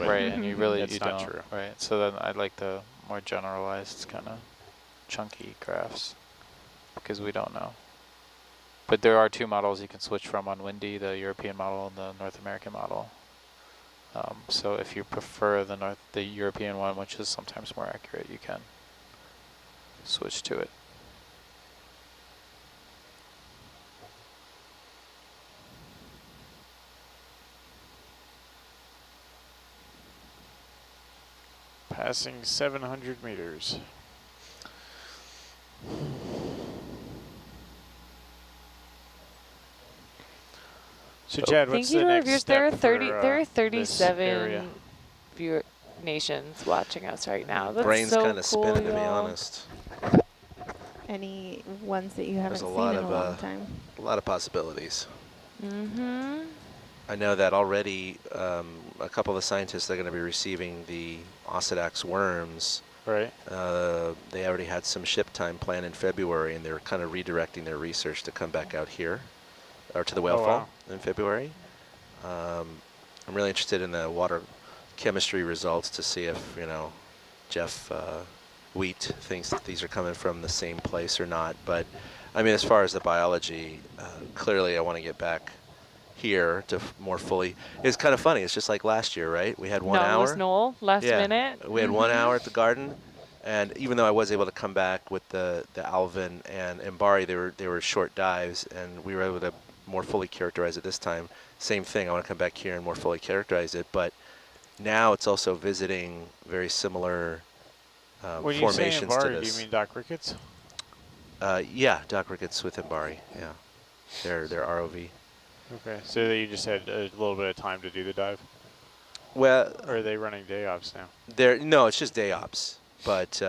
but right, and you really that's you not don't. true. Right. So then I'd like the more generalized kind of chunky graphs because we don't know. But there are two models you can switch from on Windy, the European model and the North American model. So if you prefer the European one, which is sometimes more accurate, you can switch to it. Passing 700 meters. So Chad, what's the next step there are 30. for, There are this 37 area? viewer nations watching us right now. That's Brain's so kind of cool, spinning, to be y'all. honest. Any ones that you haven't There's a seen lot in of a long time? a lot of possibilities. Mm-hmm. I know that already. A couple of the scientists that are going to be receiving the Ossidax worms. Right. They already had some ship time planned in February, and they're kind of redirecting their research to come back out here, or to the whale fall in February. I'm really interested in the water chemistry results to see if, you know, Jeff Wheat thinks that these are coming from the same place or not. But I mean, as far as the biology, clearly I want to get back here to more fully. It's kind of funny. It's just like last year, right? We had 1 hour. Nautilus Knoll, last minute. We had 1 hour at the garden. And even though I was able to come back with the Alvin and Mbari, they were short dives, and we were able to more fully characterize it this time. Same thing, I want to come back here and more fully characterize it, but now it's also visiting very similar when formations you say to Mbari, this. do you mean Doc Ricketts? Yeah, Doc Ricketts with Mbari, yeah. They're ROV. Okay, so you just had a little bit of time to do the dive? Well, or are they running day ops now? No, it's just day ops. But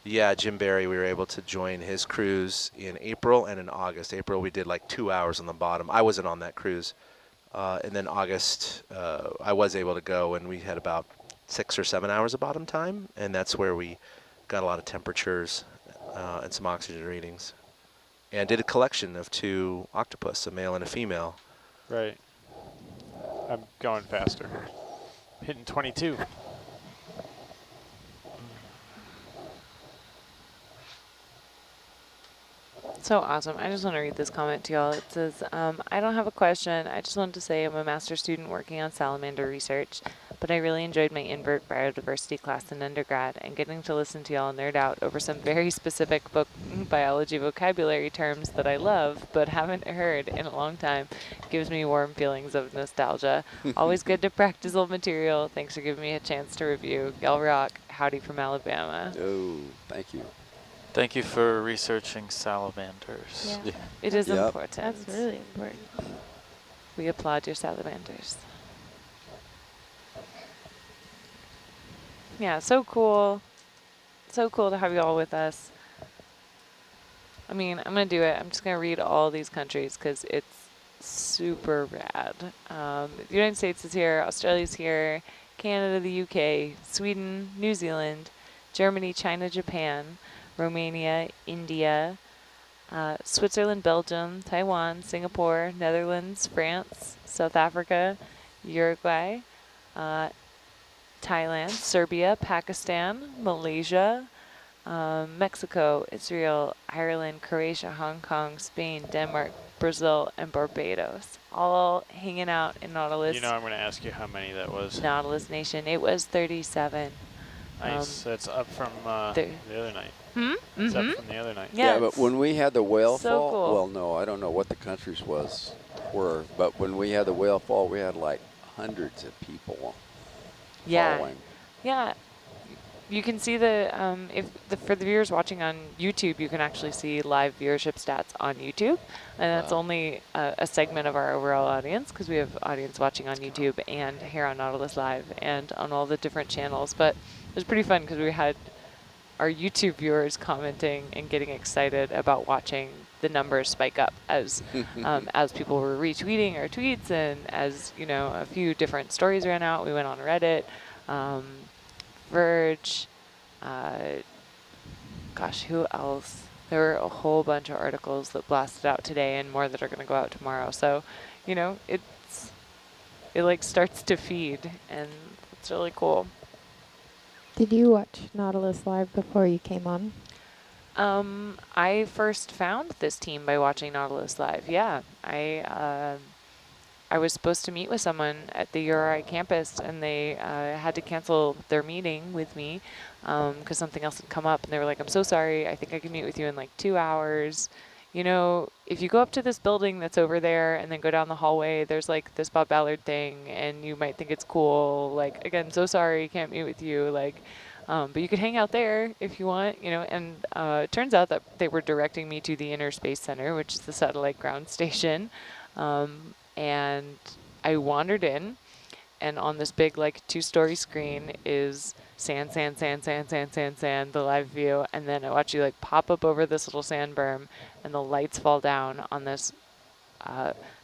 yeah, Jim Barry, we were able to join his cruise in April and in August. April, we did like 2 hours on the bottom. I wasn't on that cruise. And then August, I was able to go, and we had about 6 or 7 hours of bottom time. And that's where we got a lot of temperatures and some oxygen readings. And did a collection of 2 octopus, a male and a female. Right. I'm going faster. Hitting 22. So awesome. I just want to read this comment to y'all. It says, I don't have a question. I just wanted to say I'm a master's student working on salamander research, but I really enjoyed my invert biodiversity class in undergrad, and getting to listen to y'all nerd out over some very specific biology vocabulary terms that I love but haven't heard in a long time gives me warm feelings of nostalgia. Always good to practice old material. Thanks for giving me a chance to review. Y'all rock. Howdy from Alabama. Oh, thank you. Thank you for researching salamanders. Yeah. It is Yep. important. That's really important. We applaud your salamanders. Yeah, so cool. So cool to have you all with us. I mean, I'm going to do it. I'm just going to read all these countries because it's super rad. The United States is here, Australia's here, Canada, the UK, Sweden, New Zealand, Germany, China, Japan, Romania, India, Switzerland, Belgium, Taiwan, Singapore, Netherlands, France, South Africa, Uruguay, Thailand, Serbia, Pakistan, Malaysia, Mexico, Israel, Ireland, Croatia, Hong Kong, Spain, Denmark, Brazil, and Barbados. All hanging out in Nautilus. You know, I'm going to ask you how many that was. Nautilus Nation. It was 37. Nice. That's up from the other night. It's up from the other night. Yeah, Yeah, but when we had the whale so fall, cool. well, no, I don't know what the countries were, but when we had the whale fall, we had like hundreds of people following. Yeah. You can see for the viewers watching on YouTube, you can actually see live viewership stats on YouTube. And that's only a segment of our overall audience because we have audience watching on YouTube and here on Nautilus Live and on all the different channels. But it was pretty fun because we had our YouTube viewers commenting and getting excited about watching the numbers spike up as as people were retweeting our tweets, and as you know, a few different stories ran out. We went on Reddit, Verge, gosh, who else? There were a whole bunch of articles that blasted out today and more that are going to go out tomorrow. So, you know, it's it like starts to feed, and it's really cool. Did you watch Nautilus live before you came on? I first found this team by watching Nautilus live. Yeah, I was supposed to meet with someone at the URI campus, and they had to cancel their meeting with me because something else had come up. And they were like, I'm so sorry. I think I can meet with you in like 2 hours. You know, if you go up to this building that's over there and then go down the hallway, there's like this Bob Ballard thing, and you might think it's cool. Like, again, so sorry, can't meet with you. Like, but you could hang out there if you want, you know. And it turns out that they were directing me to the Inner Space Center, which is the satellite ground station. And I wandered in, and on this big like 2-story screen is sand, sand, sand, sand, sand, sand, sand, the live view. And then I watch you like pop up over this little sand berm, and the lights fall down on this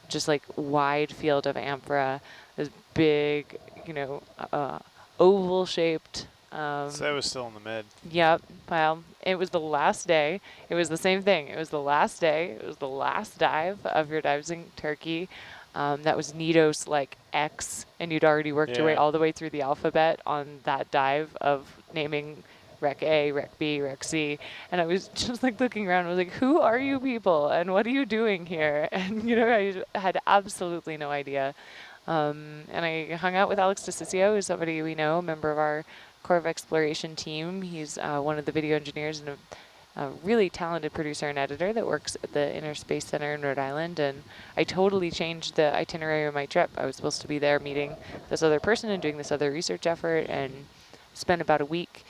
just like wide field of amphora, this big, you know, oval shaped. So that was still in the mid. Yep. Well, it was the last day. It was the same thing. It was the last day. It was the last dive of your dives in Turkey. That was NIDOS like X, and you'd already worked your way all the way through the alphabet on that dive of naming Rec A, Rec B, Rec C. And I was just like looking around. I was like, who are you people? And what are you doing here? And, you know, I had absolutely no idea. And I hung out with Alex DeCiccio, who's somebody we know, a member of our Corps of Exploration team. He's one of the video engineers and a really talented producer and editor that works at the Inner Space Center in Rhode Island. And I totally changed the itinerary of my trip. I was supposed to be there meeting this other person and doing this other research effort, and spent about a week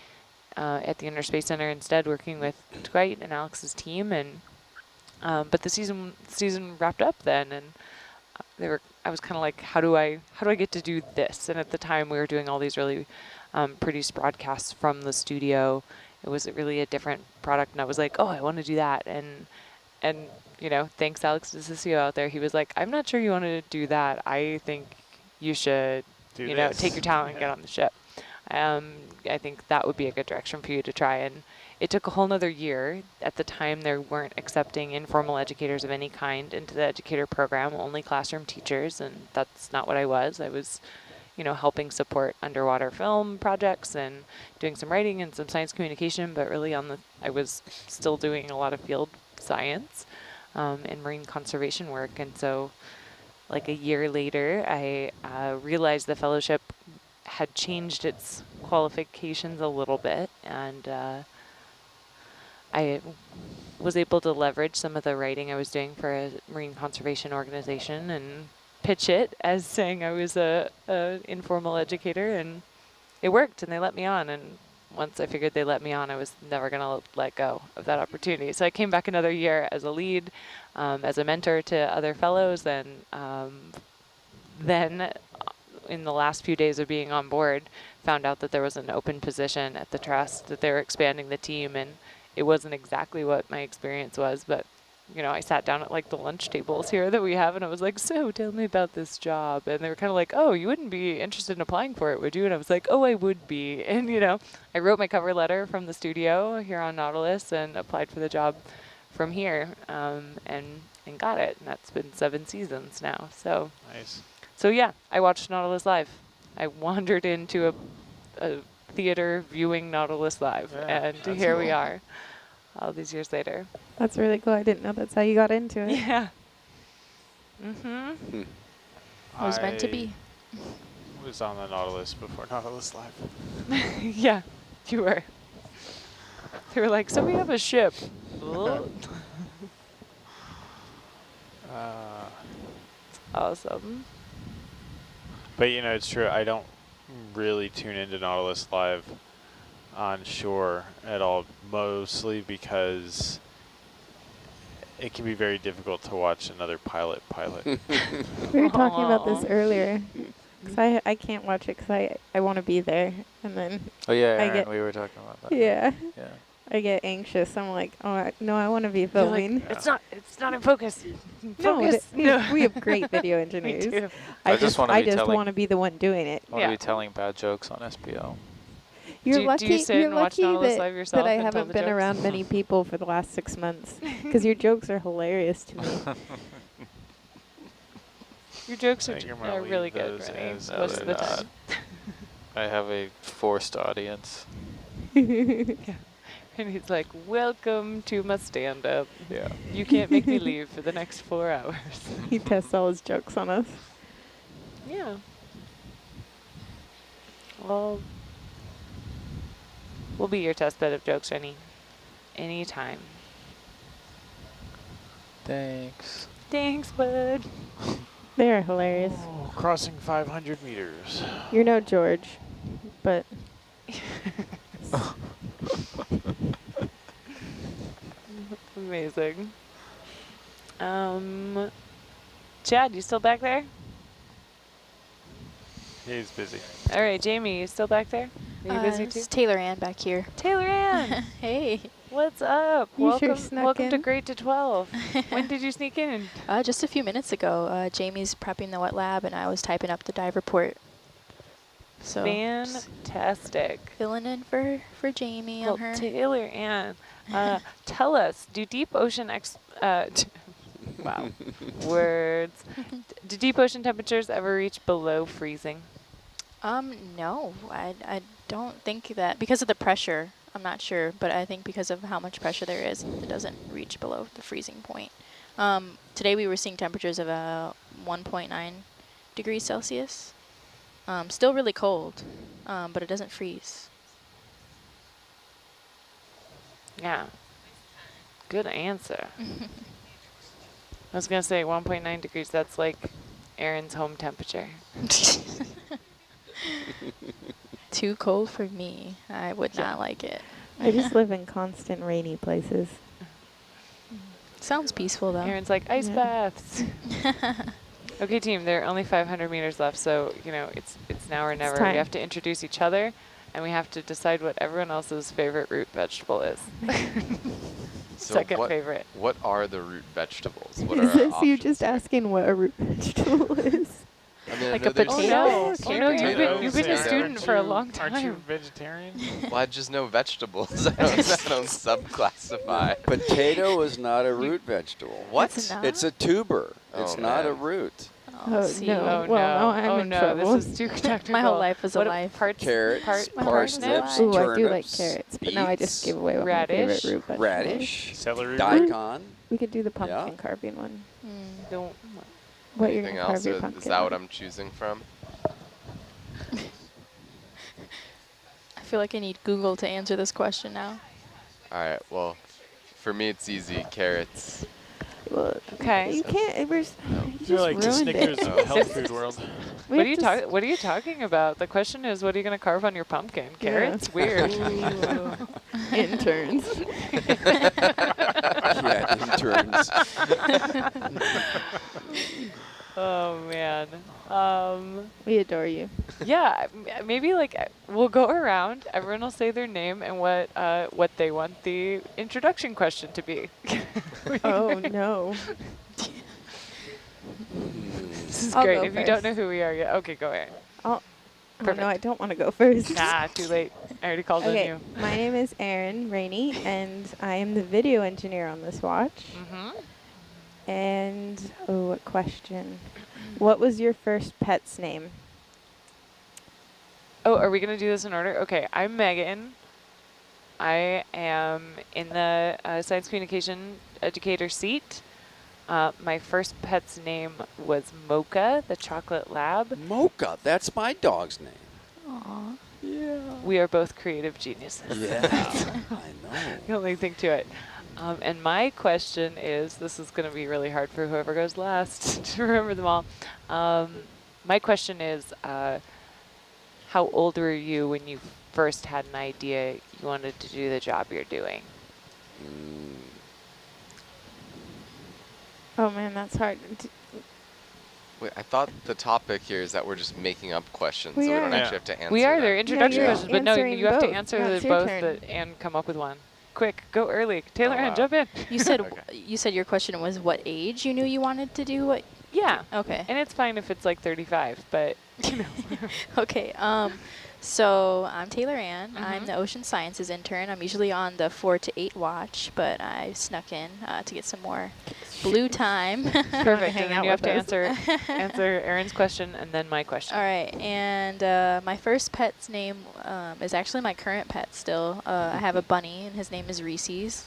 at the Inner Space Center instead, working with Dwight and Alex's team. And but the season wrapped up then, and I was kind of like, how do I get to do this? And at the time we were doing all these really produced broadcasts from the studio. It was really a different product, and I was like, oh, I want to do that. And you know, thanks Alex DeCiccio out there. He was like, I'm not sure you want to do that. I think you should, you know, take your talent and get on the ship. I think that would be a good direction for you to try. And it took a whole nother year. At the time, they weren't accepting informal educators of any kind into the educator program, only classroom teachers, and that's not what I was. I was, you know, helping support underwater film projects and doing some writing and some science communication, but really I was still doing a lot of field science and marine conservation work. And so like a year later, I realized the fellowship had changed its qualifications a little bit, and I was able to leverage some of the writing I was doing for a marine conservation organization and pitch it as saying I was a informal educator, and it worked, and they let me on. And once I figured they let me on, I was never going to let go of that opportunity. So I came back another year as a lead, as a mentor to other fellows, and then in the last few days of being on board, found out that there was an open position at the trust, that they were expanding the team, and it wasn't exactly what my experience was, but you know, I sat down at like the lunch tables here that we have, and I was like, so tell me about this job. And they were kind of like, oh, you wouldn't be interested in applying for it, would you? And I was like, oh, I would be. And, you know, I wrote my cover letter from the studio here on Nautilus and applied for the job from here, and got it. And that's been 7 seasons now. So, nice. So yeah, I watched Nautilus live. I wandered into a theater viewing Nautilus live, and here cool. We are all these years later. That's really cool. I didn't know that's how you got into it. Yeah. Mm-hmm. It was meant to be. I was on the Nautilus before Nautilus Live. Yeah, you were. They were like, so we have a ship. Awesome. But you know, it's true. I don't really tune into Nautilus Live on shore at all, mostly because it can be very difficult to watch another pilot. We were talking about this earlier. Cause I can't watch it because I want to be there, and then oh yeah, Aaron, we were talking about that. Yeah. I get anxious. I'm like, oh no, I want to be filming. Like, it's not in focus. Focus. No, we have great video engineers. I just want to be the one doing it. I want to be telling bad jokes on SPL. You're lucky that I and haven't been around many people for the last 6 months, because your jokes are hilarious to me. Your jokes I are, think I'm gonna are really leave good, those Rennie, as most of the they're time. I have a forced audience. And he's like, welcome to my stand-up. Yeah. You can't make me leave for the next 4 hours. He tests all his jokes on us. Yeah. Well, we'll be your test bed of jokes, Rennie. Anytime. Thanks. Thanks, bud. They are hilarious. Oh, crossing 500 meters. You're no George, but Amazing. Chad, you still back there? He's busy. All right, Jamie, you still back there? Are you busy too? It's Taylor Ann back here. Taylor Ann, Hey. what's up? You sure snuck welcome to in. Grade to 12. When did you sneak in? Just a few minutes ago, Jamie's prepping the wet lab, and I was typing up the dive report. So just Fantastic. filling in for Jamie Well, on her. Taylor Ann, tell us, do deep ocean wow, words. Do deep ocean temperatures ever reach below freezing? No, I don't think that, because of the pressure, I'm not sure, but I think because of how much pressure there is, it doesn't reach below the freezing point. Today we were seeing temperatures of 1.9 degrees Celsius. Still really cold, but it doesn't freeze. Yeah. Good answer. I was going to say 1.9 degrees. That's like Aaron's home temperature. Too cold for me. I would not like it. I just live in constant rainy places. Sounds peaceful though. Aaron's like, ice Yeah. baths. Okay, team, there are only 500 meters left, so, you know, it's now or never. time. We have to introduce each other, and we have to decide what everyone else's favorite root vegetable is. So Second what, favorite. What are the root vegetables? What Is are our this you options just here? asking what a root vegetable is? I mean, I Like know a there's- potato? Oh, Carrot? no, you've been a Potato. student for a long time. Aren't you vegetarian? Well, I just know vegetables. I don't subclassify. Potato is not a root vegetable. What? It's not? It's a tuber. It's Oh, not a man. root. Oh, see. no. Oh, Well, no. now I'm oh, in no. trouble. This is too technical. My whole life was a What life. Parts, Carrots, part, My whole life was parsnips, alive. Ooh, I do like turnips, carrots, but now I just beets, gave away what Radish, my favorite root vegetable is. radish, Celery. daikon. We could do the pumpkin Yeah. carving one. Don't. What you're Anything gonna carve else? your Is pumpkin that on. what I'm choosing from? I feel like I need Google to answer this question now. All right. Well, for me, it's easy. Carrots. Well, Okay. you can't. You You're just like the ruined Snickers it. of the health food world. We What have are you to s- talking? What are you talking about? The question is, what are you going to carve on your pumpkin? Yeah. Carrots? Weird. Interns. Yeah, interns. Oh man. We adore you. Yeah, maybe like we'll go around. Everyone will say their name and what they want the introduction question to be. Oh no. This is I'll great. go If you don't first. know who we are yet, okay, go ahead. Oh Perfect. no, I don't want to go first. Nah, too late. I already called on Okay, you. my name is Erin Rainey, and I am the video engineer on this watch. And oh, what question? What was your first pet's name? Oh, are we gonna do this in order? Okay, I'm Megan. I am in the science communication educator seat. My first pet's name was Mocha, the chocolate lab. Mocha, that's my dog's name. Aw. Yeah. We are both creative geniuses. Yeah, I know. The only thing to it. And my question is, this is going to be really hard for whoever goes last to remember them all. My question is, how old were you when you first had an idea you wanted to do the job you're doing? Oh man, that's hard. Wait, I thought the topic here is that we're just making up questions, We so we don't are. actually have to answer We are them. their introduction you're questions, but no, answering you have to both. answer No, the it's your both turn. and come up with one. Quick, go early. Taylor, Oh, Ann, wow. jump in. You said Okay. you said your question was what age you knew you wanted to do what? Yeah. Okay. And it's fine if it's like 35, but you know. Okay. So I'm Taylor Ann. Mhm. I'm the ocean sciences intern. I'm usually on the 4 to 8 watch, but I snuck in to get some more blue time. Perfect. hang And then out you have with to us. answer Aaron's question and then my question. All right, and my first pet's name is actually my current pet still. I have a bunny, and his name is Reese's.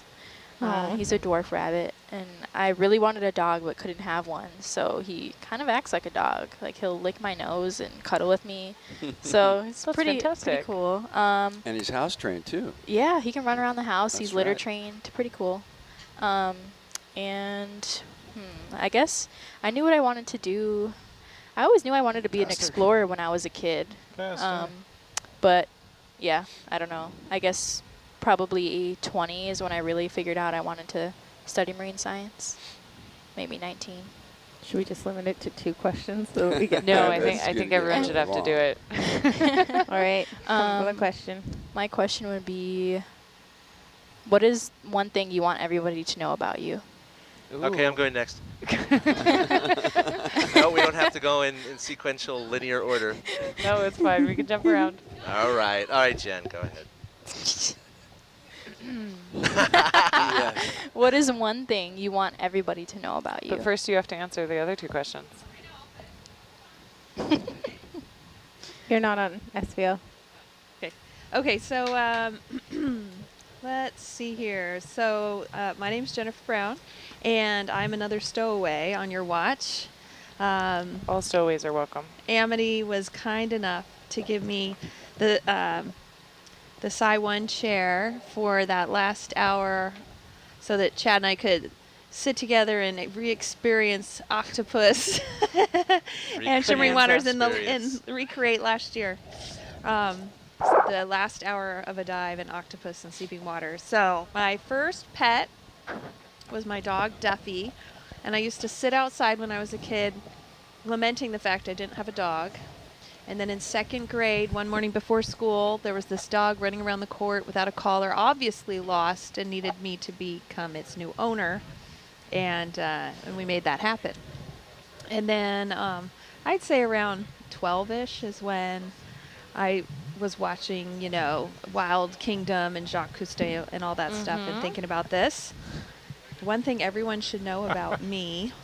He's a dwarf rabbit, and I really wanted a dog but couldn't have one, so he kind of acts like a dog. Like, he'll lick my nose and cuddle with me, so it's pretty cool. And he's house trained too. Yeah, he can run around the house. That's He's litter right. trained. Pretty cool. And I guess I knew what I wanted to do. I always knew I wanted to be an explorer when I was a kid. But yeah, I don't know. I guess probably 20 is when I really figured out I wanted to study marine science. Maybe 19. Should we just limit it to 2 questions so that we get No, Yeah, I think everyone should have to do it. All right. Another question. My question would be, what is one thing you want everybody to know about you? Okay, I'm going next. No, we don't have to go in sequential linear order. No, it's fine. We can jump around. All right, Jen, go ahead. Yeah. What is one thing you want everybody to know about you? But first you have to answer the other 2 questions. You're not on SVL. Okay, so let's see here. So my name's Jennifer Brown, and I'm another stowaway on your watch. All stowaways are welcome. Amity was kind enough to give me the Psi 1 chair for that last hour so that Chad and I could sit together and re-experience octopus and shimmering waters and recreate last year. The last hour of a dive in octopus and sleeping waters. So my first pet was my dog Duffy, and I used to sit outside when I was a kid lamenting the fact I didn't have a dog. And then in 2nd grade, one morning before school, there was this dog running around the court without a collar, obviously lost, and needed me to become its new owner. And we made that happen. And then I'd say around 12-ish is when I was watching, you know, Wild Kingdom and Jacques Cousteau and all that stuff and thinking about this. One thing everyone should know about me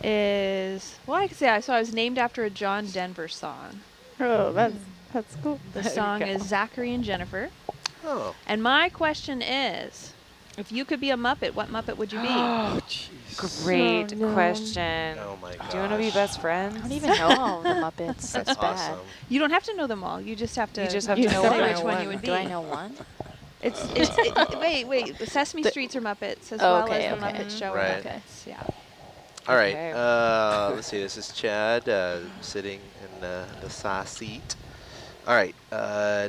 is, well, I can say, so I was named after a John Denver song. Oh, that's cool. The song is Zachary and Jennifer. Oh. And my question is, if you could be a Muppet, what Muppet would you be? Oh, jeez. Great Oh, no. question. Oh my gosh. Do you want to be best friends? I don't even know all the Muppets. That's bad. Awesome. You don't have to know them all. You just have to. You just have to say know which one. one you would be. Do I know one? Wait. The Sesame Streets are Muppets as Oh, well okay, as the okay. Muppet Show. Right. Are Muppets. Yeah. All right, Okay. let's see, this is Chad sitting in the Psi seat. All right,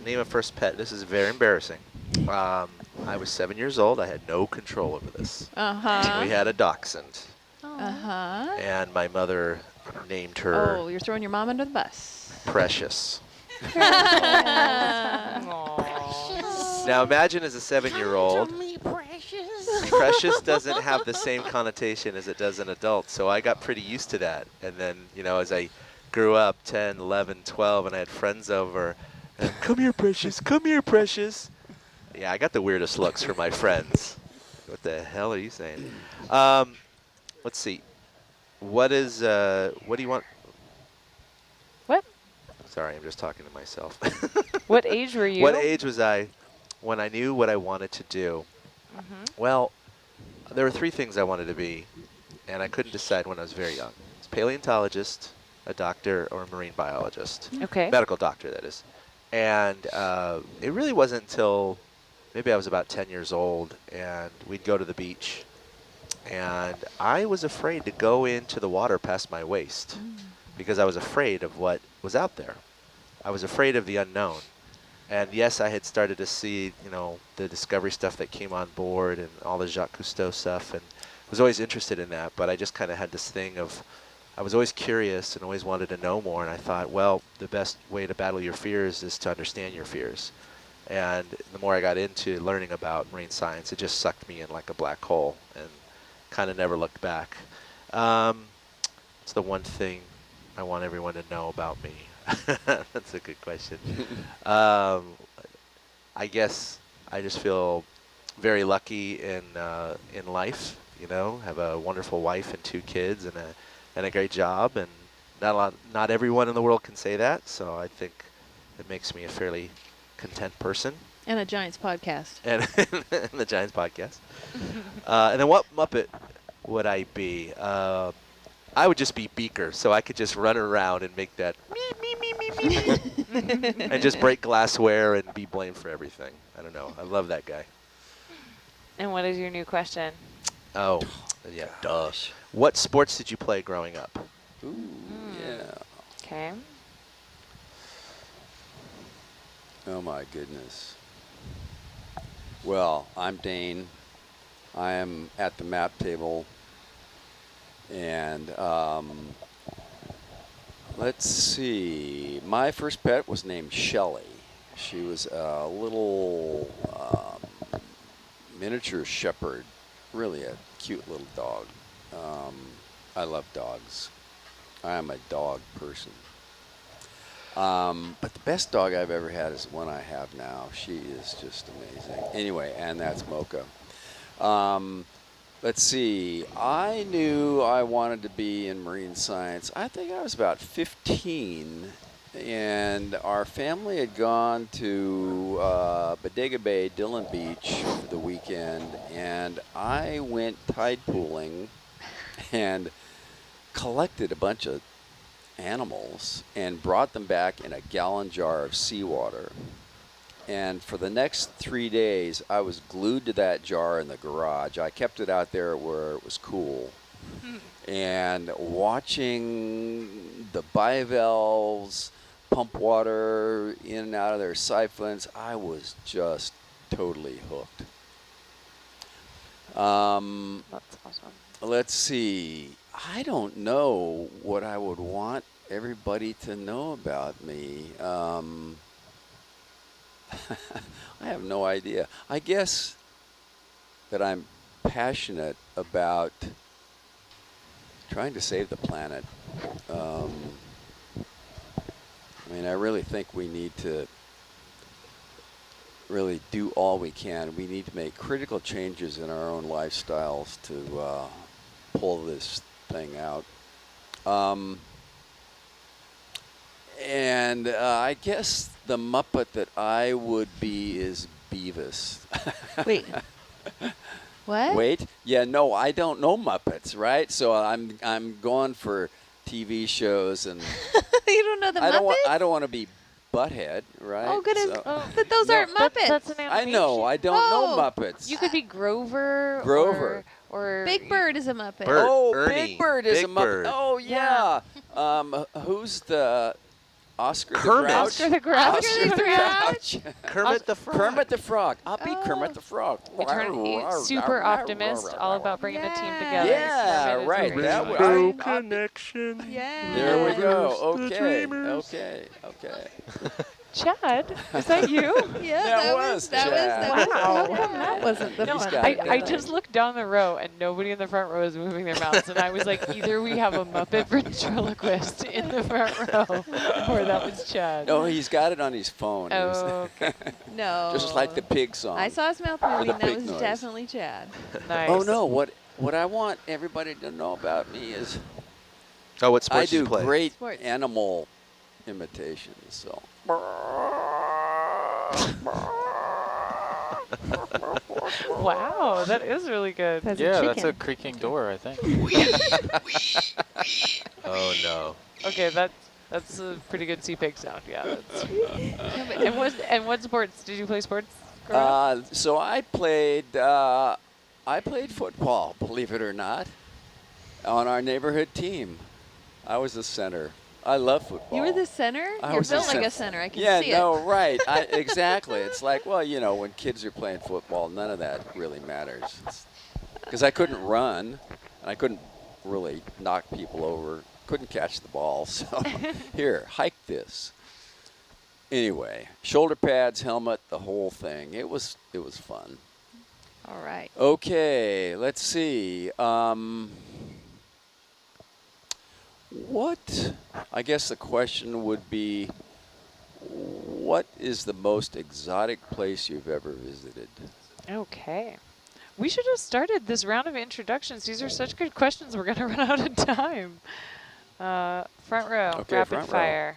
name a first pet. This is very embarrassing. I was 7 years old. I had no control over this. We had a dachshund, and my mother named her Oh, you're throwing your mom under the bus. Precious. Aw. Now imagine as a 7-year-old, Precious doesn't have the same connotation as it does an adult, so I got pretty used to that. And then, you know, as I grew up, 10, 11, 12, and I had friends over, and, come here, Precious, come here, Precious. Yeah, I got the weirdest looks from my friends. What the hell are you saying? Let's see. What do you want? What? Sorry, I'm just talking to myself. What age were you? What age was I when I knew what I wanted to do? Well, there were 3 things I wanted to be, and I couldn't decide when I was very young. I was a paleontologist, a doctor, or a marine biologist. Okay. Medical doctor, that is. And it really wasn't until maybe I was about 10 years old, and we'd go to the beach, and I was afraid to go into the water past my waist because I was afraid of what was out there. I was afraid of the unknown. And yes, I had started to see, you know, the Discovery stuff that came on board and all the Jacques Cousteau stuff, and was always interested in that. But I just kind of had this thing of, I was always curious and always wanted to know more. And I thought, well, the best way to battle your fears is to understand your fears. And the more I got into learning about marine science, it just sucked me in like a black hole and kind of never looked back. It's the one thing I want everyone to know about me. That's a good question. I guess I just feel very lucky in life. You know, have a wonderful wife and 2 kids and a great job, and not everyone in the world can say that. So I think it makes me a fairly content person. And a Giants podcast. And the Giants podcast. And then what Muppet would I be? I would just be Beaker, so I could just run around and make that and just break glassware and be blamed for everything. I don't know. I love that guy. And what is your new question? Oh, yeah, duh. What sports did you play growing up? Ooh, yeah. Okay. Oh my goodness. Well, I'm Dane. I am at the map table, and let's see. My first pet was named Shelly. She was a little miniature shepherd, really a cute little dog. I love dogs. I am a dog person. But the best dog I've ever had is the one I have now. She is just amazing. Anyway, and that's Mocha. Let's see. I knew I wanted to be in marine science. I think I was about 15, and our family had gone to Bodega Bay, Dillon Beach for the weekend, and I went tide pooling and collected a bunch of animals and brought them back in a gallon jar of seawater. And for the next 3 days, I was glued to that jar in the garage. I kept it out there where it was cool. And watching the bivalves pump water in and out of their siphons, I was just totally hooked. That's awesome. Let's see. I don't know what I would want everybody to know about me. I have no idea. I guess that I'm passionate about trying to save the planet. I mean, I really think we need to really do all we can. We need to make critical changes in our own lifestyles to pull this thing out. And I guess the Muppet that I would be is Beavis. Wait. What? Wait. Yeah, no, I don't know Muppets, right? So I'm going for TV shows, and You don't know the Muppets? I don't want to be Butthead, right? Oh, goodness. So, But those aren't Muppets. That's an I animation. know. I don't know Muppets. You could be Grover. Grover. Or Big Bird is a Muppet. Bert. Oh, Ernie. Big Bird is Big a Muppet. Bird. Oh, yeah. Who's the Oscar Kermit. the Grouch? Oscar the Grouch. Oscar the Grouch. Kermit the Frog. Kermit the Frog. I'll be Kermit the Frog. Super optimist, all about bringing a team together. Yeah, Kermit is right. really That cool. would, connection. Yeah. there we go. The Okay. dreamers. Okay. Chad, is that you? Yeah, That was that Chad. was Wow. How come that wasn't the No, He's fun? got I it. just looked down the row and nobody in the front row is moving their mouths, and I was like, either we have a Muppet ventriloquist in the front row, or that was Chad. No, he's got it on his phone. He was- Oh, okay. No. Just like the pig song. I saw his mouth moving. the That pig was noise. definitely Chad. Nice. Oh no! What I want everybody to know about me is Oh, what I sports did do you play? great Sports. animal imitations. So Wow, that is really good. That's a Yeah, that's a chicken. creaking door, I think. Oh, no. Okay, that's a pretty good sea pig sound. Yeah. That's and what sports did you play? Sports? growing up? so I played football, believe it or not, on our neighborhood team. I was the center. I love football. You were the center? I You're was the built like center. a center. I can Yeah, see no, it. right. Exactly. It's like, well, you know, when kids are playing football, none of that really matters. Because I couldn't run, and I couldn't really knock people over, couldn't catch the ball. So here, hike this. Anyway, shoulder pads, helmet, the whole thing. It was fun. All right. Okay, let's see. I guess the question would be, what is the most exotic place you've ever visited? Okay. We should have started this round of introductions. These are such good questions. We're going to run out of time. Front row, Okay, rapid front row. fire.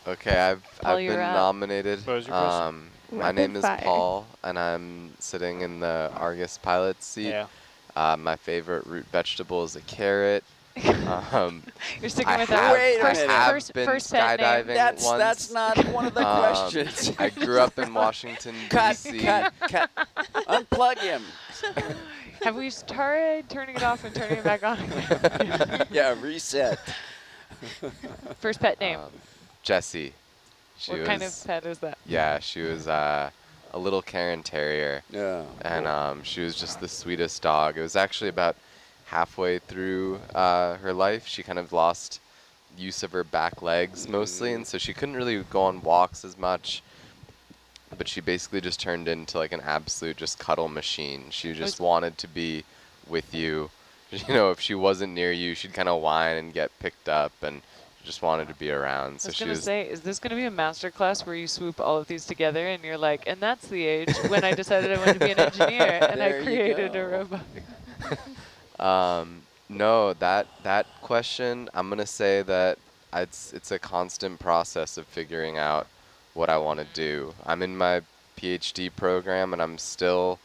Okay, I've Paul, been you're up. nominated. What was your question? My Rapid name is fire. Paul, and I'm sitting in the Argus pilot seat. Yeah. My favorite root vegetable is a carrot. You're sticking I with have, that. Wait a First, minute. I have first, been first pet name. skydiving That's once. not one of the questions. I grew up in Washington, Cut, D.C. cut. Unplug him. Have we started turning it off and turning it back on again? Yeah, reset. First pet name. Jessie. She What was, kind of pet is that? Yeah, she was a little Cairn Terrier. Yeah. And she was just the sweetest dog. It was actually about halfway through her life. She kind of lost use of her back legs mostly, and so she couldn't really go on walks as much. But she basically just turned into like an absolute just cuddle machine. She just wanted to be with you. You know, if she wasn't near you, she'd kind of whine and get picked up, and just wanted to be around. So I was she going to was. say, is this going to be a master class where you swoop all of these together and you're like, and that's the age when I decided I wanted to be an engineer and I There you created a go. robot. No, that question, I'm gonna say that it's a constant process of figuring out what I want to do. I'm in my PhD program, and I'm still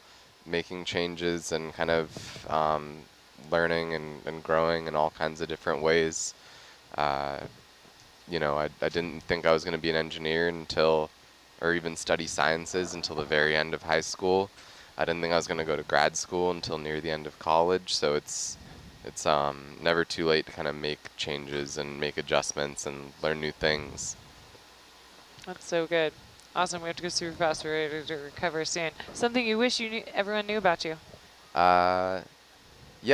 making changes and kind of learning and growing in all kinds of different ways. You know, I didn't think I was going to be an engineer until, or even study sciences until the very end of high school. I didn't think I was going to go to grad school until near the end of college. So it's never too late to kind of make changes and make adjustments and learn new things. That's so good. Awesome. We have to go super fast. We're ready to recover soon. Something you wish everyone knew about you. Yeah,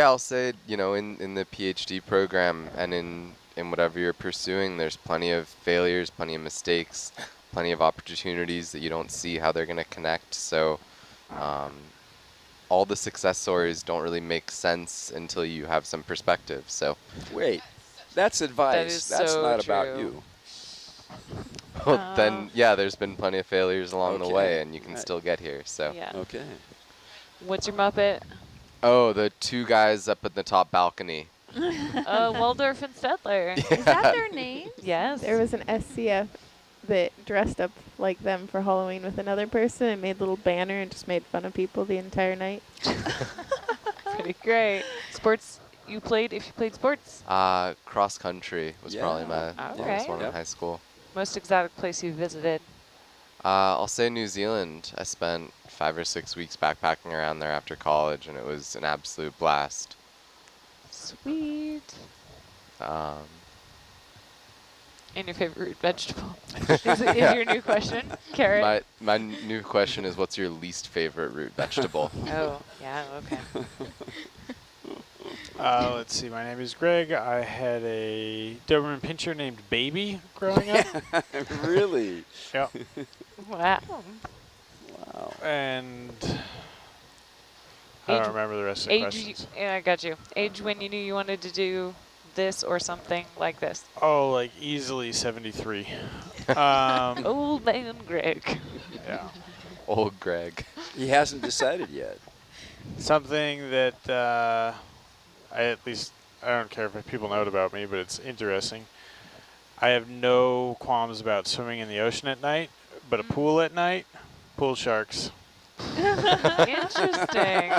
I'll say, you know, in the PhD program and in whatever you're pursuing, there's plenty of failures, plenty of mistakes, plenty of opportunities that you don't see how they're going to connect. So all the success stories don't really make sense until you have some perspective. So Wait, that's advice. is That's so not true. about you. well, then, yeah, there's been plenty of failures along the Okay. way, and you can Right. still get here. So. Yeah. Okay. What's your Muppet? Oh, the two guys up at the top balcony. Waldorf and Stettler. Is that their name? Yes. There was an SCF that dressed up like them for Halloween with another person and made a little banner and just made fun of people the entire night. Pretty great. Sports you played, if you played sports? Cross country was probably my Okay. one in high school. Most exotic place you visited? I'll say New Zealand. I spent 5 or 6 weeks backpacking around there after college, and it was an absolute blast. Sweet. Um, And your favorite root vegetable? is your new question? Carrot? my new question is, what's your least favorite root vegetable? Oh, yeah, okay. Let's see. My name is Greg. I had a Doberman Pinscher named Baby growing up. Really? Yeah. Wow. Wow. And I don't remember the rest of the Age, questions. yeah, I got you. Age when you knew you wanted to do this or something like this. Oh, like easily 73. Old man Greg. Yeah. Old Greg. He hasn't decided yet. Something that I don't care if people know it about me, but it's interesting. I have no qualms about swimming in the ocean at night, but a pool at night, pool sharks. Interesting.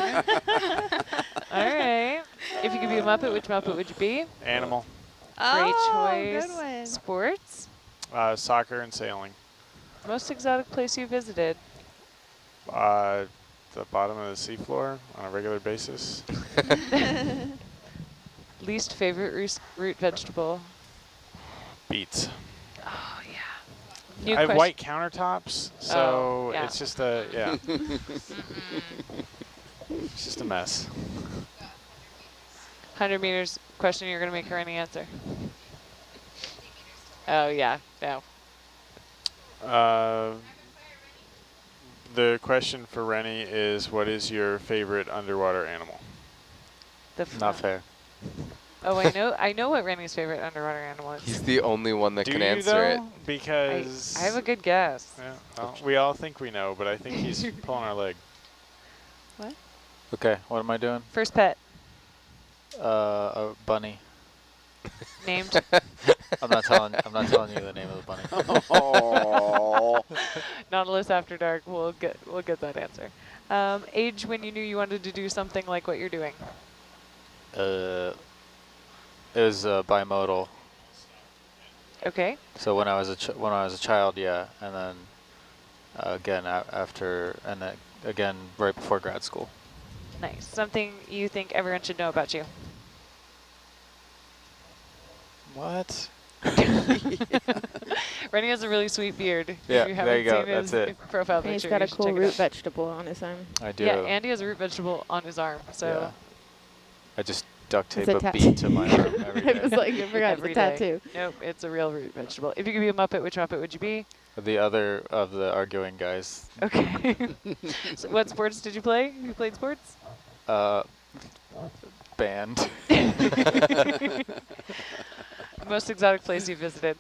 All right. If you could be a Muppet, which Muppet would you be? Animal, Great Oh, choice. good one. Sports? soccer, and sailing. Most exotic place you visited? The bottom of the seafloor on a regular basis. Least favorite root vegetable? Beets. Oh, yeah. New I have question. white countertops, so yeah. it's just a, yeah. It's just a mess. 100 meters question, you're going to make her any answer. Oh, yeah. No. The question for Rennie is, what is your favorite underwater animal? The Not fair. Oh, I know what Rennie's favorite underwater animal is. He's the only one that Do can you answer it. though? Because I have a good guess. yeah, well, we all think we know, but I think he's pulling our leg. What? Okay, what am I doing? First pet A bunny. named. I'm not telling you the name of the bunny. Oh. Nautilus After Dark. We'll get that answer. Age when you knew you wanted to do something like what you're doing. It was bimodal. Okay. So when I was a child, yeah, and then again after, and then again right before grad school. Nice. Something you think everyone should know about you. What? Rennie has a really sweet beard. Yeah, If you there haven't you go, seen his that's it. profile And picture, he's got you a should cool check it root out. vegetable on his arm. I do. Yeah, Andy has a root vegetable on his arm. So Yeah. I just duct tape It's a a tattoo. bead to my arm every I was day. like, I forgot every it's a day. tattoo. Nope, it's a real root vegetable. If you could be a Muppet, which Muppet would you be? The other of the arguing guys. Okay. So what sports did you play? You played sports? Band. Most exotic place you visited?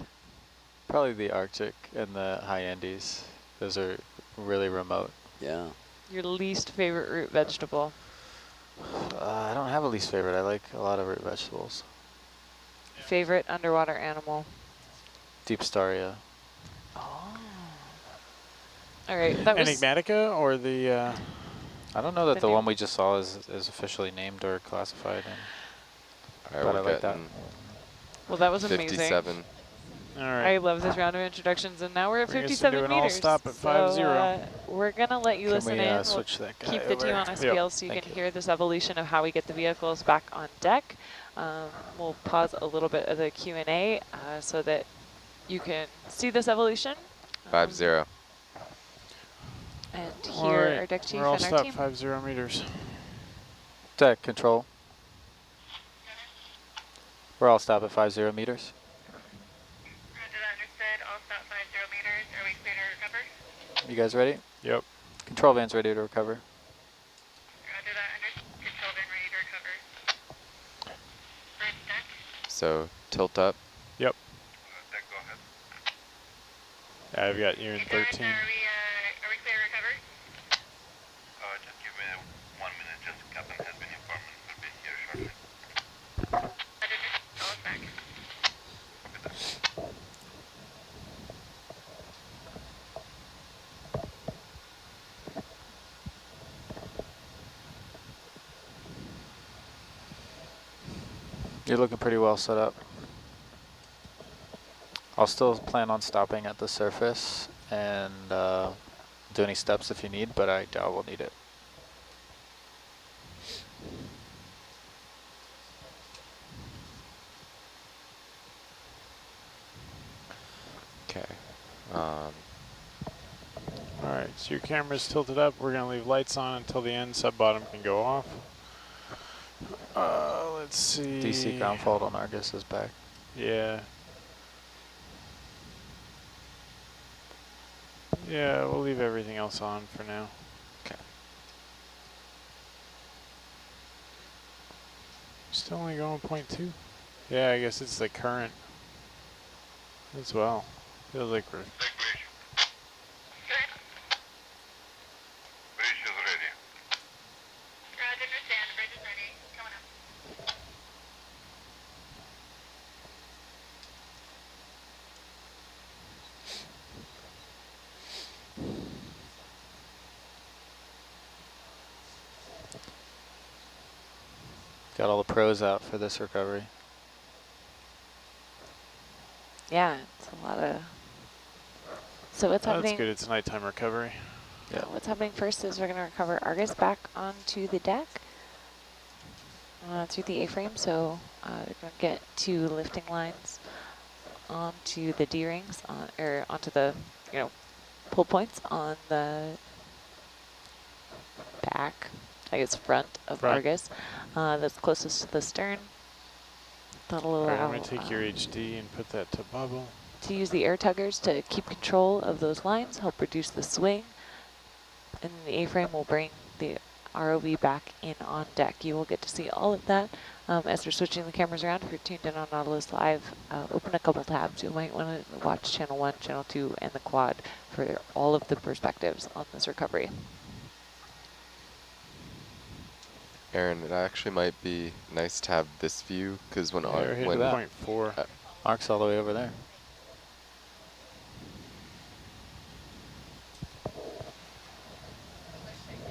Probably the Arctic and the high Andes. Those are really remote. Yeah. Your least favorite root vegetable? I don't have a least favorite. I like a lot of root vegetables. Favorite underwater animal? Deep Staria. Oh. All right. That was Enigmatica or the? I don't know that The the new- one we just saw is officially named or classified. All right, But I we're like that. getting well, that was amazing. 57. All I right. love this round of introductions, and now we're at Bring us 57 into an meters. all-stop at So, 5-0. we're gonna let you Can listen we in. We'll switch that guy keep the team over? on a scale so you Thank can you. hear this evolution of how we get the vehicles back on deck. We'll pause a little bit of the Q&A so that you can see this evolution. 5-0. And All hear right. our deck chief We're all and our stop team. 50 meters. Deck control. We're all stop at 50 meters. Roger that, understood. All stop 50 meters. Are we clear to recover? You guys ready? Yep. Control van's ready to recover. Roger that, understood. Control van ready to recover. Bridge deck. So tilt up. Yep. Deck, go ahead. I've got you in 13. Are we clear to recover? Just give me 1 minute. Just captain has been informed. We'll be here shortly. Roger, all is back. You're looking pretty well set up. I'll still plan on stopping at the surface and do any steps if you need, but I doubt we'll need it. Okay. All right, so your camera's tilted up. We're going to leave lights on until the end. Sub-bottom can go off. Let's see. DC ground fault on Argus is back. Yeah. Yeah, we'll leave everything else on for now. Okay. Still only going 0.2? Yeah, I guess it's the current as well. Feels like we're... Bridge is ready. Roger, understand. The bridge is ready. Coming up. Got all the pros out for this recovery. Yeah, it's a lot of... So what's That's happening? good. It's nighttime recovery. Yeah. What's happening first is we're going to recover Argus back onto the deck through the A-frame. So we're going to get 2 lifting lines onto the D-rings, or onto the pull points on the back, I guess front of Right. Argus. That's closest to the stern. That'll All right, allow I'm going to take your HD and put that to bubble. to use the air tuggers to keep control of those lines, help reduce the swing. And the A-frame will bring the ROV back in on deck. You will get to see all of that As we're switching the cameras around, if you're tuned in on Nautilus Live, open a couple tabs. You might want to watch Channel 1, Channel 2, and the quad for all of the perspectives on this recovery. Aaron, it actually might be nice to have this view, because when when 0.4. Arc's all the way over there.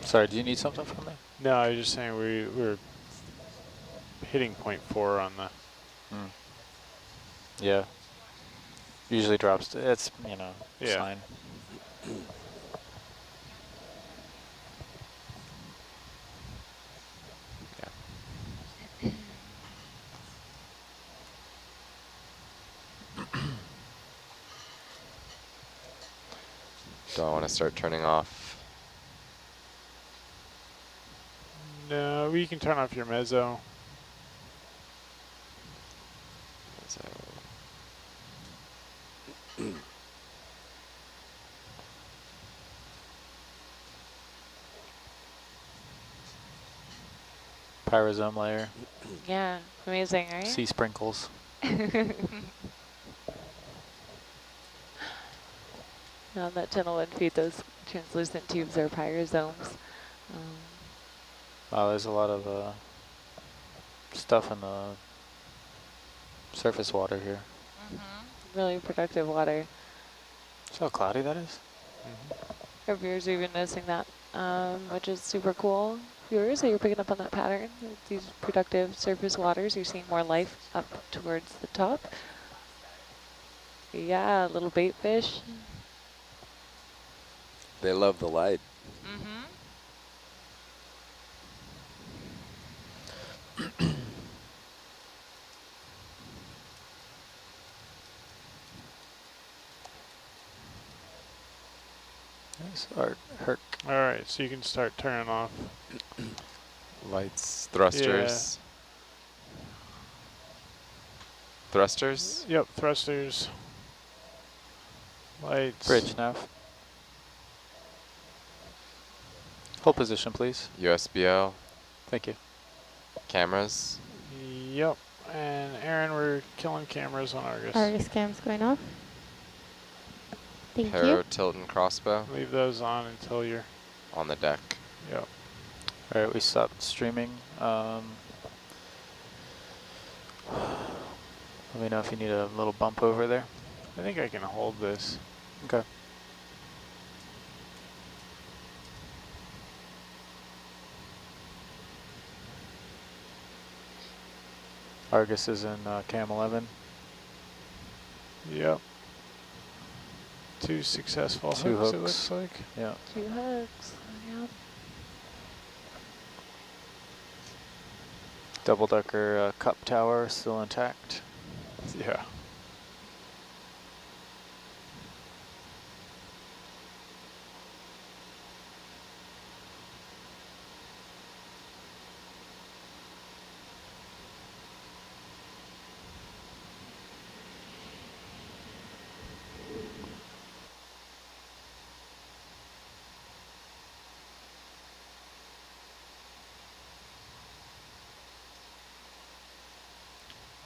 Sorry, do you need something from me? No, I was just saying we're hitting 0.4 on the. Yeah. Usually drops. It's, you know, Yeah. fine. Do I want to start turning off? No, we can turn off your mezzo. Pyrosome layer. Yeah, amazing, right? Sea sprinkles. On that channel 1 feed, those translucent tubes are pyrosomes. Wow, there's a lot of stuff in the surface water here. Really productive water. See how cloudy that is? Our viewers are even noticing that, which is super cool. Viewers, so you're picking up on that pattern. These productive surface waters, you're seeing more life up towards the top. Yeah, little bait fish. They love the light. Nice art, Herc. All right, so you can start turning off. Lights, thrusters. Thrusters? Yep, thrusters. Lights. Bridge nav. Hold position, please. USBO. Thank you. Cameras. Yep, and Aaron, we're killing cameras on Argus. Argus cam's going off. Thank Haro, you. tilt, and crossbow. Leave those on until you're on the deck. Yep. All right, we stopped streaming. Let me know if you need a little bump over there. I think I can hold this. Okay. Argus is in cam 11. Yep. 2 successful Two hooks, it hooks. looks like. Yeah. 2 hooks. Yep. Double-decker cup tower still intact. Yeah.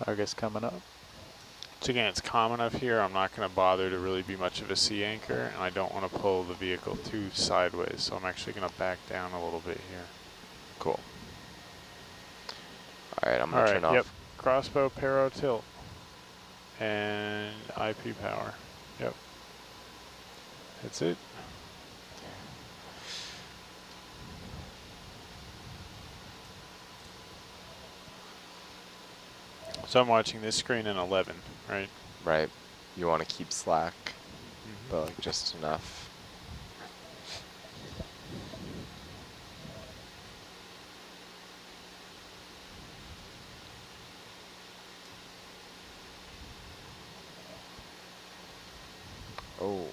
Argus coming up. So again, it's calm enough here. I'm not going to bother to really be much of a sea anchor, and I don't want to pull the vehicle too sideways, so I'm actually going to back down a little bit here. Cool. All right, I'm going to turn off. Yep. Crossbow, paro, tilt, and IP power. Yep. That's it. So I'm watching this screen in 11, right? Right. You want to keep slack, but like just enough. Oh.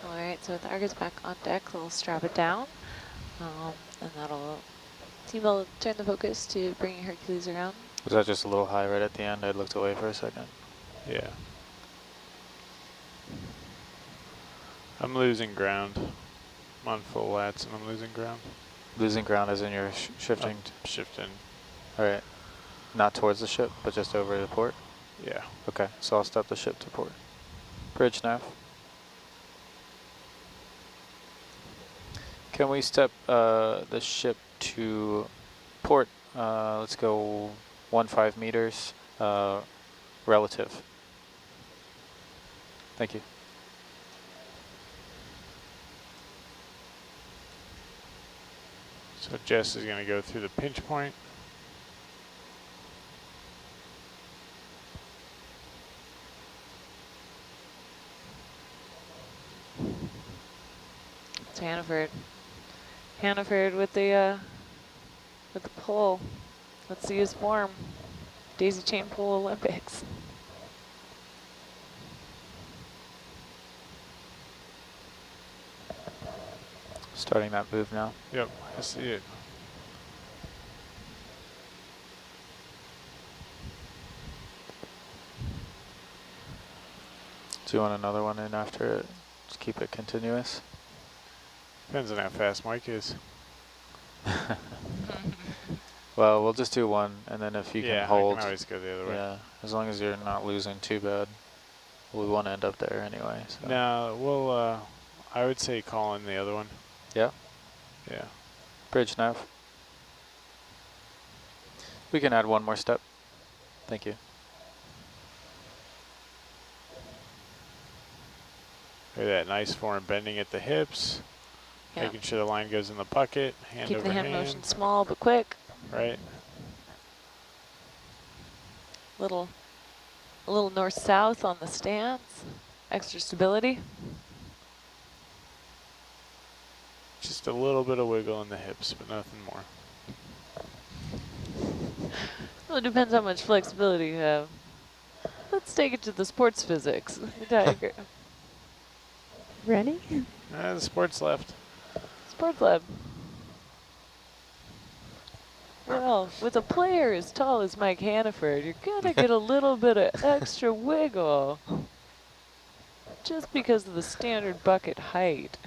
Alright, so with Argus back on deck, we'll strap it down. And that'll T-Bell turn the focus to bringing Hercules around. Was that just a little high right at the end? I looked away for a second. Yeah. I'm losing ground. I'm on full lats and I'm losing ground. Losing ground as in you're shifting? Shifting. All right. Not towards the ship, but just over the port? Yeah. Okay, so I'll step the ship to port. Bridge nav. Can we step the ship to port? Let's go 15 meters relative. Thank you. So Jess is going to go through the pinch point. It's Hannaford. Hannaford with the pull. Let's see his form. Daisy chain pull Olympics. Starting that move now. Yep, I see it. Do you want another one in after it? Just keep it continuous. Depends on how fast Mike is. Well, we'll just do one, and then if you can hold. I can always go the other way. Yeah, as long as you're not losing too bad. We want to end up there anyway. So. No, we'll, I would say call in the other one. Yeah? Yeah. Bridge nav. We can add one more step. Thank you. Look at that nice form, bending at the hips. Yeah. Making sure the line goes in the bucket, hand Keep over the hand motion small but quick. Right. A little north-south on the stance. Extra stability. Just a little bit of wiggle in the hips, but nothing more. Well, it depends how much flexibility you have. Let's take it to the sports physics diagram. Ready? The sports left. Sports lab. Well, with a player as tall as Mike Hannaford, you're gonna get a little bit of extra wiggle. Just because of the standard bucket height.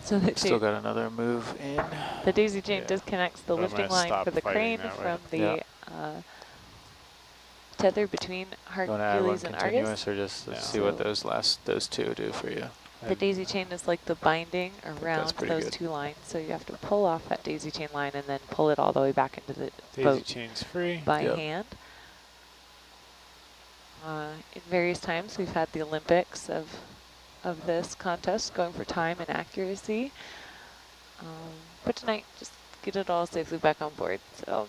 So that Still got another move in. the daisy chain disconnects the But I'm lifting gonna line stop for the fighting crane that way. from the tether between You want to add one Hercules and Argus. continuous or just let's see what those two do for you? The daisy chain is like the binding around pretty those good. two lines, so you have to pull off that daisy chain line and then pull it all the way back into the Daisy boat chain's free. by hand. In various times, we've had the Olympics of this contest going for time and accuracy. But tonight, just get it all safely back on board. So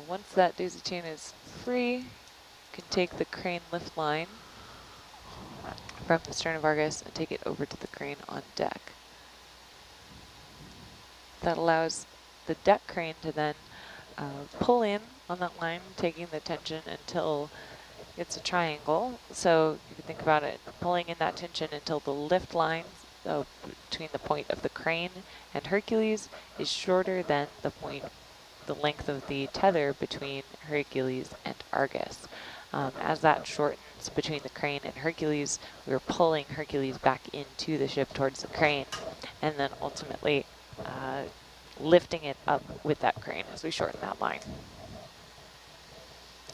once that daisy chain is free, you can take the crane lift line from the stern of Argus and take it over to the crane on deck. That allows the deck crane to then pull in on that line, taking the tension until it's a triangle. So you can think about it, pulling in that tension until the lift line between the point of the crane and Hercules is shorter than the length of the tether between Hercules and Argus. As that shortens between the crane and Hercules, we're pulling Hercules back into the ship towards the crane, and then ultimately lifting it up with that crane as we shorten that line.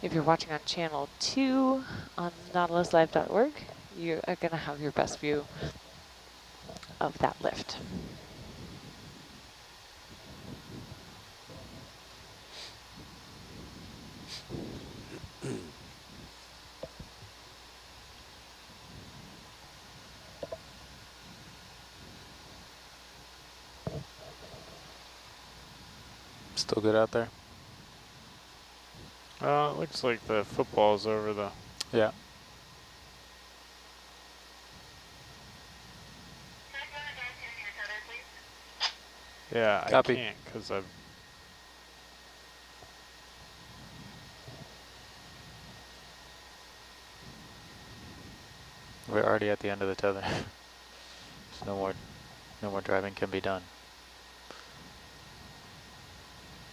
If you're watching on channel 2 on nautiluslive.org, you are going to have your best view of that lift. Still good out there? It looks like the football's over the... Yeah. Yeah, Copy. I can't because I've... We're already at the end of the tether. So no more driving can be done.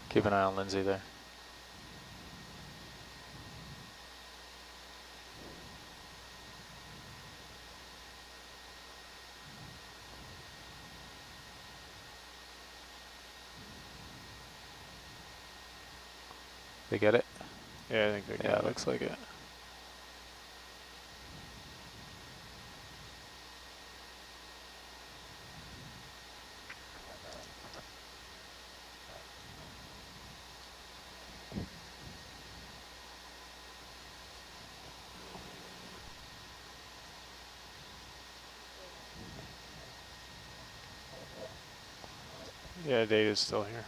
Keep an eye on Lindsay there. They get it? Yeah, I think they got it. Yeah, it looks like it. Yeah, data's still here.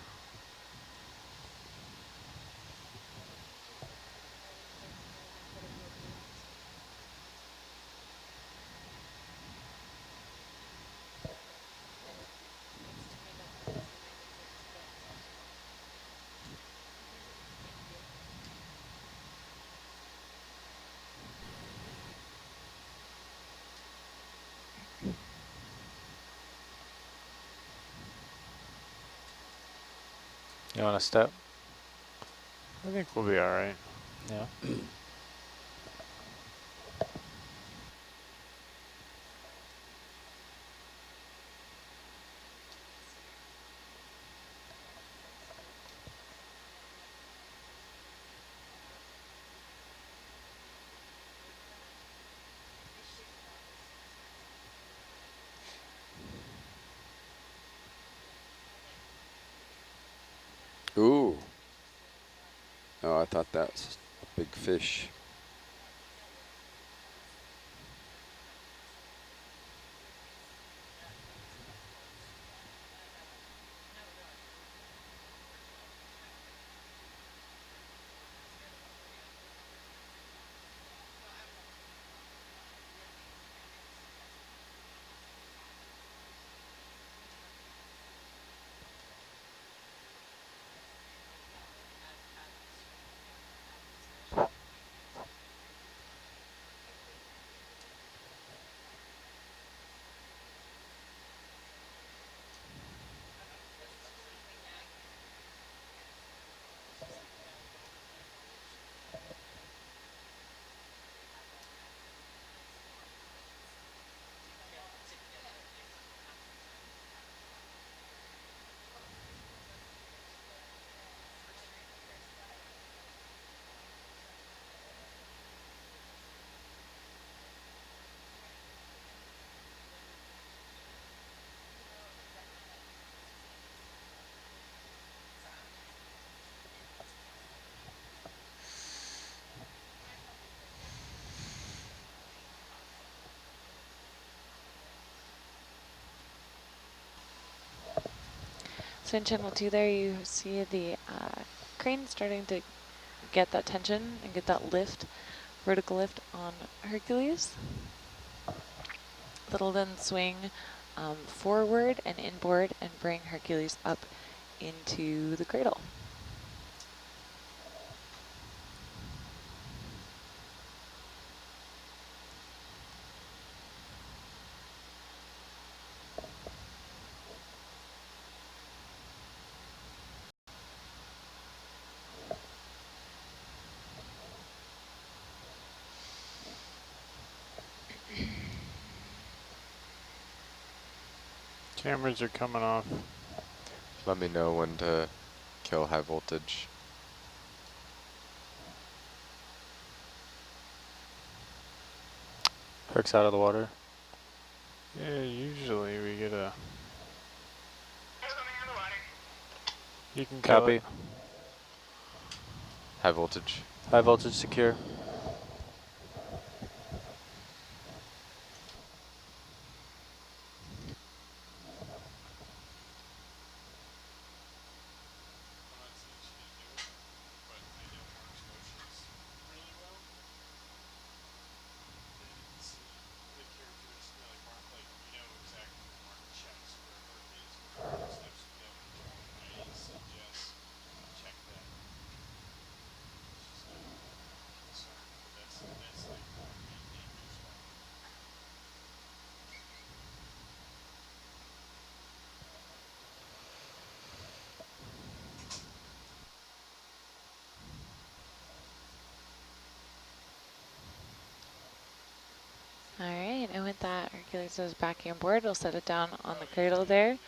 You want to step? I think we'll be all right. Yeah. Ooh. Oh, I thought that was a big fish. So in channel 2 there you see the crane starting to get that tension and get that lift, vertical lift on Hercules. That'll then swing forward and inboard and bring Hercules up into the cradle. Cameras are coming off. Let me know when to kill high voltage. Herc's out of the water. Yeah, usually we get a... You can kill Copy. it. High voltage. High voltage secure. Hercules is back on board. We'll set it down on the cradle there.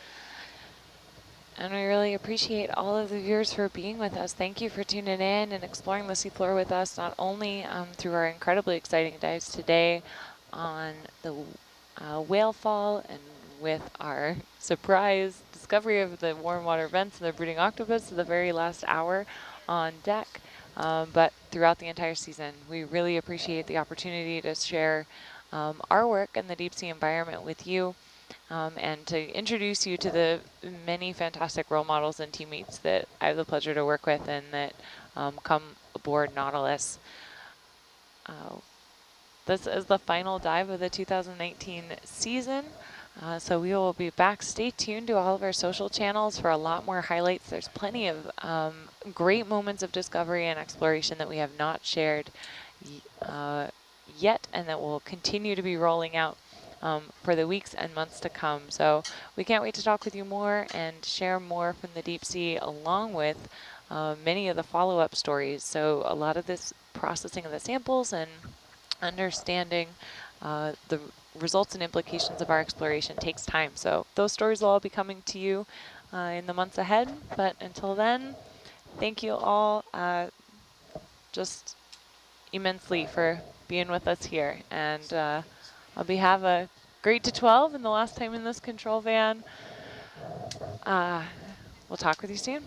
And we really appreciate all of the viewers for being with us. Thank you for tuning in and exploring the seafloor with us, not only through our incredibly exciting dives today on the whale fall and with our surprise discovery of the warm water vents and the brooding octopus to the very last hour on deck, but throughout the entire season. We really appreciate the opportunity to share our work in the deep sea environment with you. And to introduce you to the many fantastic role models and teammates that I have the pleasure to work with and that come aboard Nautilus. This is the final dive of the 2019 season. So we will be back. Stay tuned to all of our social channels for a lot more highlights. There's plenty of great moments of discovery and exploration that we have not shared yet and that will continue to be rolling out for the weeks and months to come. So we can't wait to talk with you more and share more from the deep sea, along with many of the follow-up stories. So a lot of this processing of the samples and understanding the results and implications of our exploration takes time. So those stories will all be coming to you in the months ahead. But until then, thank you all just immensely for being with us here. And on behalf of Great to 12 and the last time in this control van, we'll talk with you soon.